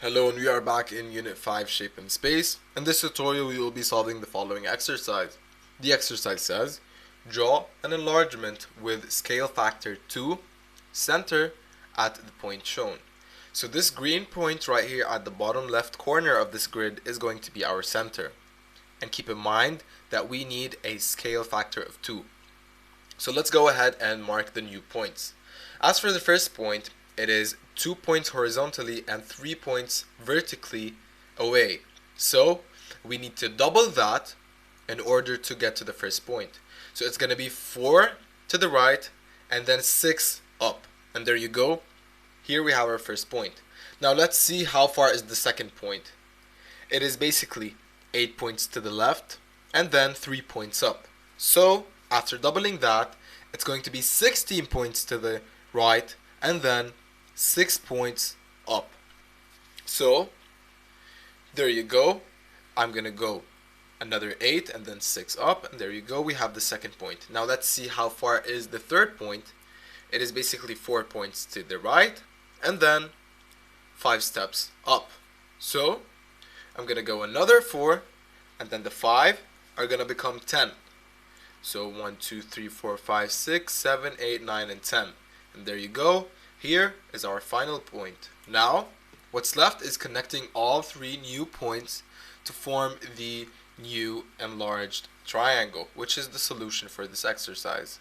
Hello, and we are back in Unit 5, Shape and Space. In this tutorial, we will be solving the following exercise. The exercise says, draw an enlargement with scale factor 2, center at the point shown. So this green point right here at the bottom left corner of this grid is going to be our center. And keep in mind that we need a scale factor of 2. So let's go ahead and mark the new points. As for the first point, it is 2 points horizontally and 3 points vertically away. So we need to double that in order to get to the first point. So it's going to be 4 to the right and then 6 up. And there you go. Here we have our first point. Now let's see how far is the second point. It is basically 8 points to the left and then 3 points up. So after doubling that, it's going to be 16 points to the right and then 6 points up. So there you go. I'm gonna go another 8 and then 6 up, and there you go, we have the second point. Now let's see how far is the third point. It is basically 4 points to the right and then 5 steps up. So I'm gonna go another 4 and then the 5 are gonna become 10. So 1, 2, 3, 4, 5, 6, 7, 8, 9, and 10. And there you go. Here is our final point. Now, what's left is connecting all 3 new points to form the new enlarged triangle, which is the solution for this exercise.